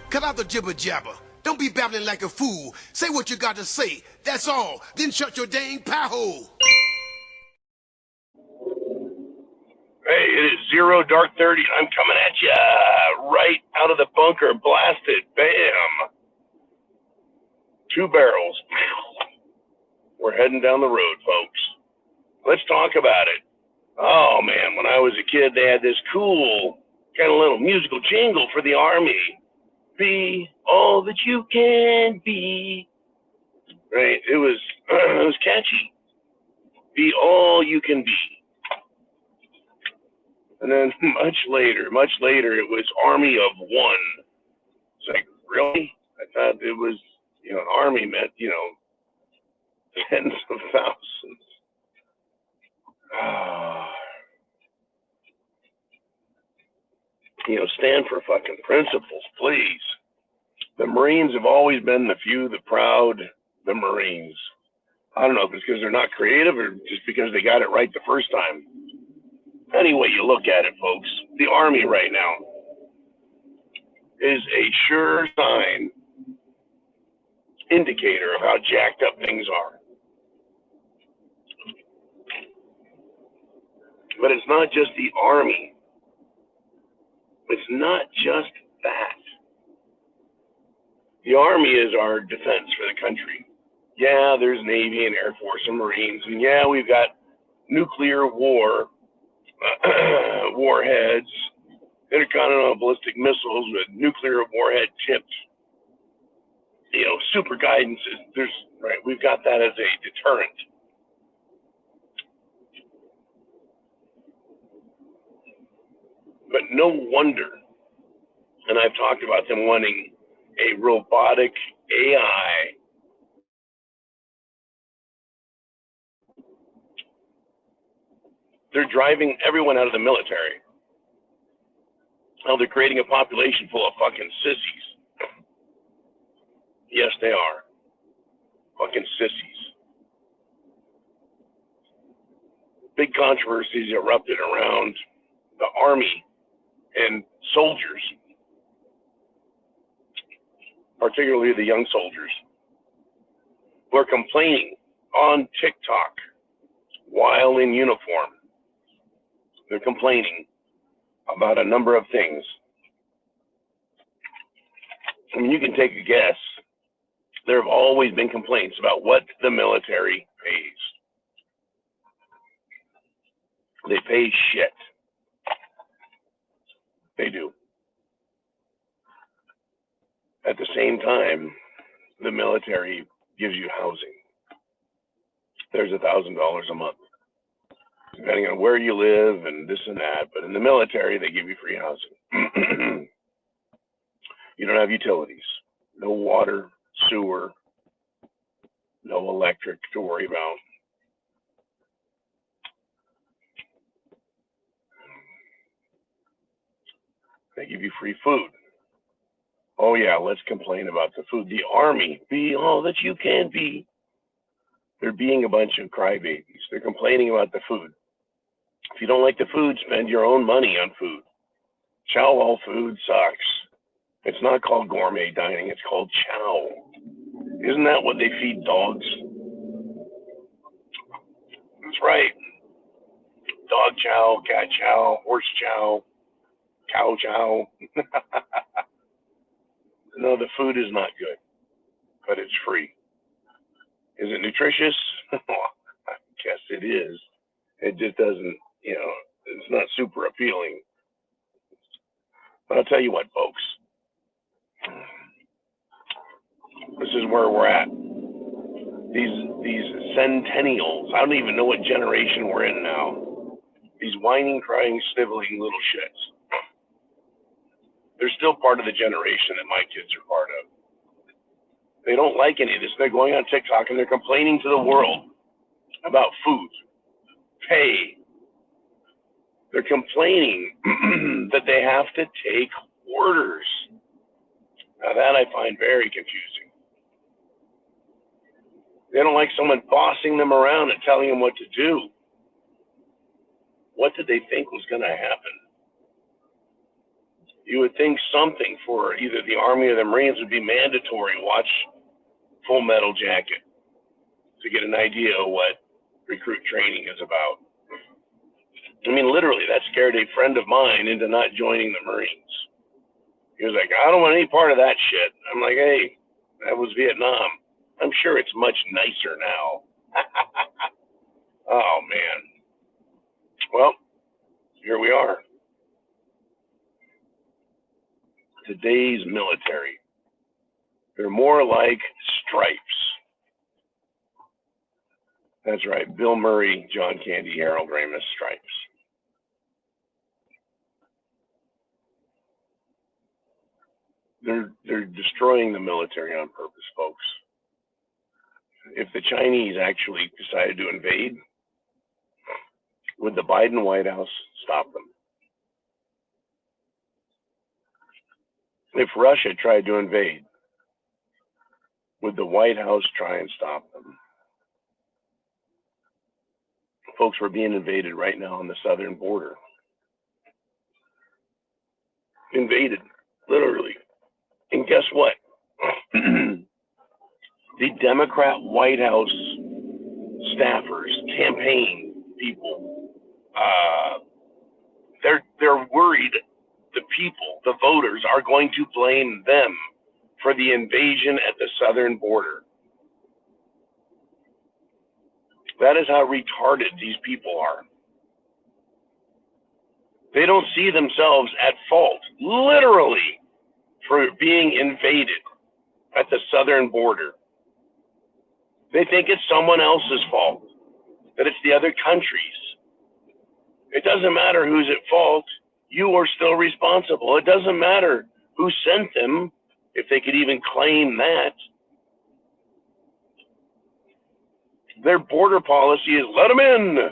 Cut out the jibber jabber. Don't be babbling like a fool. Say what you got to say. That's all. Then shut your dang pie hole. Hey, it is 0 dark 30. I'm coming at you right out of the bunker. Blasted. Bam. 2 barrels. We're heading down the road, folks. Let's talk about it. Oh, man, when I was a kid, they had this cool kind of little musical jingle for the Army. Be all that you can be. Right? It was catchy. Be all you can be. And then much later, it was Army of One. It's like, really? I thought it was, an army meant, tens of thousands. Stand for fucking principles, please. The Marines have always been the few, the proud, the Marines. I don't know if it's because they're not creative or just because they got it right the first time. Any way you look at it, folks, the Army right now is a sure sign indicator of how jacked up things are. But it's not just the Army. It's not just that. The Army is our defense for the country. Yeah, there's Navy and Air Force and Marines, and yeah, we've got nuclear warheads, intercontinental ballistic missiles with nuclear warhead tipped, super guidances. We've got that as a deterrent. But no wonder, and I've talked about them wanting a robotic AI they're driving everyone out of the military. Now they're creating a population full of fucking sissies. Yes, they are. Fucking sissies. Big controversies erupted around the Army and soldiers, particularly the young soldiers, who are complaining on TikTok while in uniform. They're complaining about a number of things. I mean, you can take a guess. There have always been complaints about what the military pays. They pay shit. They do. At the same time, the military gives you housing. There's $1,000 a month, depending on where you live and this and that. But in the military, they give you free housing. You don't have utilities, no water, sewer, no electric to worry about. They give you free food. Oh yeah, let's complain about the food. The Army, be all that you can be. They're being a bunch of crybabies. They're complaining about the food. If you don't like the food, spend your own money on food. Chow all food sucks. It's not called gourmet dining, it's called chow. Isn't that what they feed dogs? That's right. Dog chow, cat chow, horse chow, cow chow. No, the food is not good, but it's free. Is it nutritious? I guess it is. It just doesn't, it's not super appealing. But I'll tell you what, folks. This is where we're at. These centennials, I don't even know what generation we're in now. These whining, crying, sniveling little shits. They're still part of the generation that my kids are part of. They don't like any of this. They're going on TikTok and they're complaining to the world about food, pay. They're complaining that they have to take orders. Now that I find very confusing. They don't like someone bossing them around and telling them what to do. What did they think was going to happen? You would think something for either the Army or the Marines would be mandatory. Watch Full Metal Jacket to get an idea of what recruit training is about. I mean, literally, that scared a friend of mine into not joining the Marines. He was like, I don't want any part of that shit. I'm like, hey, that was Vietnam. I'm sure it's much nicer now. Oh, man. Well, here we are. Today's military. They're more like stripes. That's right. Bill Murray, John Candy, Harold Ramis, stripes. They're destroying the military on purpose, folks. If the Chinese actually decided to invade, would the Biden White House stop them? If Russia tried to invade, would the White House try and stop them? Folks, we're being invaded right now on the southern border. Invaded, literally. And guess what? The Democrat White House staffers, campaign people, they're worried the people, the voters, are going to blame them for the invasion at the southern border. That is how retarded these people are. They don't see themselves at fault, literally, for being invaded at the southern border. They think it's someone else's fault, that it's the other countries. It doesn't matter who's at fault. You are still responsible. It doesn't matter who sent them, if they could even claim that. Their border policy is let them in.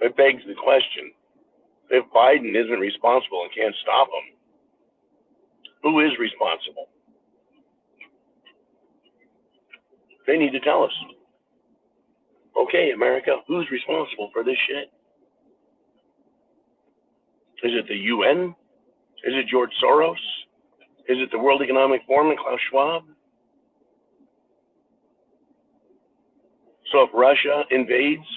It begs the question, if Biden isn't responsible and can't stop them, who is responsible? They need to tell us. Okay, America, who's responsible for this shit? Is it the UN? Is it George Soros? Is it the World Economic Forum and Klaus Schwab? So if Russia invades,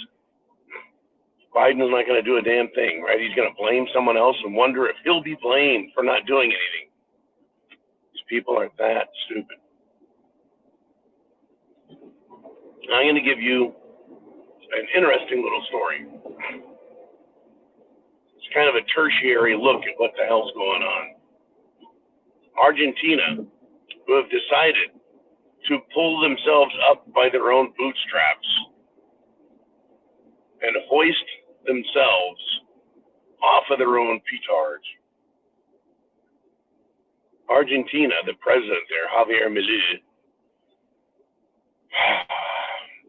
Biden is not going to do a damn thing, right? He's going to blame someone else and wonder if he'll be blamed for not doing anything. These people are that stupid. I'm going to give you an interesting little story. It's kind of a tertiary look at what the hell's going on. Argentina, who have decided to pull themselves up by their own bootstraps and hoist themselves off of their own petards. Argentina, the president there, Javier Milei,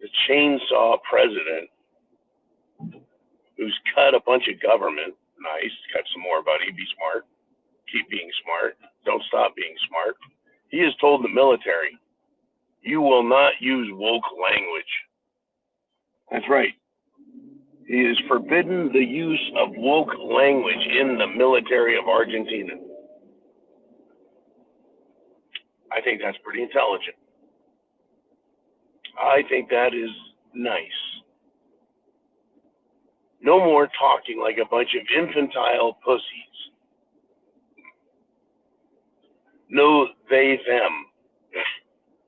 the chainsaw president, who's cut a bunch of government. Nice, cut some more, buddy. Be smart. Keep being smart. Don't stop being smart. He has told the military, you will not use woke language. That's right. He has forbidden the use of woke language in the military of Argentina. I think that's pretty intelligent. I think that is nice. No more talking like a bunch of infantile pussies. No they, them.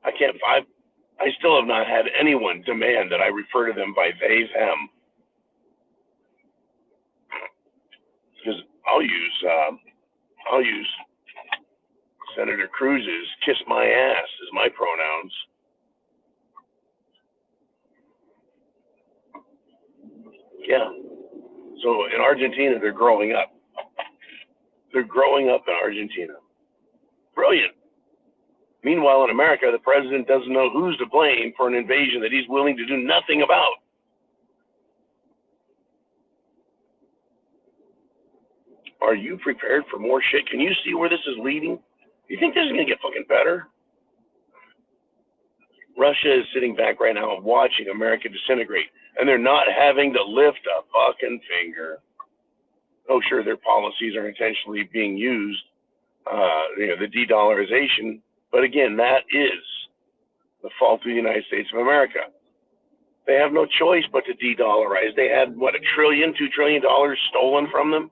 I still have not had anyone demand that I refer to them by they, them. Because I'll use Senator Cruz's kiss my ass as my pronouns. Yeah. So in Argentina, they're growing up. They're growing up in Argentina. Brilliant. Meanwhile, in America, the president doesn't know who's to blame for an invasion that he's willing to do nothing about. Are you prepared for more shit? Can you see where this is leading? You think this is going to get fucking better? Russia is sitting back right now and watching America disintegrate, and they're not having to lift a fucking finger. Oh, sure, their policies are intentionally being used, the de-dollarization, but again, that is the fault of the United States of America. They have no choice but to de-dollarize. They had, what, $1 trillion, $2 trillion stolen from them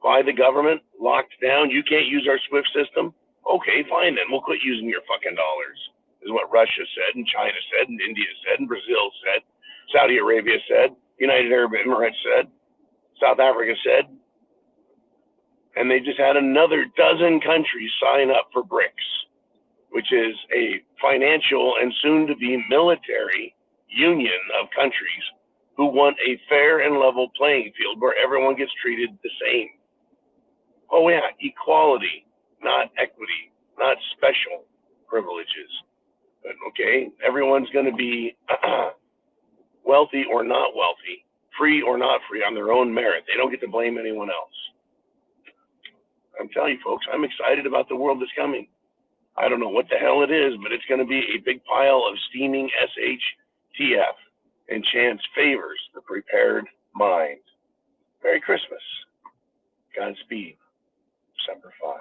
by the government, locked down. You can't use our SWIFT system? Okay, fine then. We'll quit using your fucking dollars, is what Russia said, and China said, and India said, and Brazil said, Saudi Arabia said, United Arab Emirates said, South Africa said, and they just had another dozen countries sign up for BRICS, which is a financial and soon-to-be military union of countries who want a fair and level playing field where everyone gets treated the same. Oh yeah, equality, not equity, not special privileges. But okay, everyone's going to be wealthy or not wealthy, free or not free on their own merit. They don't get to blame anyone else. I'm telling you folks, I'm excited about the world that's coming. I don't know what the hell it is, but it's going to be a big pile of steaming SHTF, and chance favors the prepared mind. Merry Christmas. Godspeed. Semper Fi.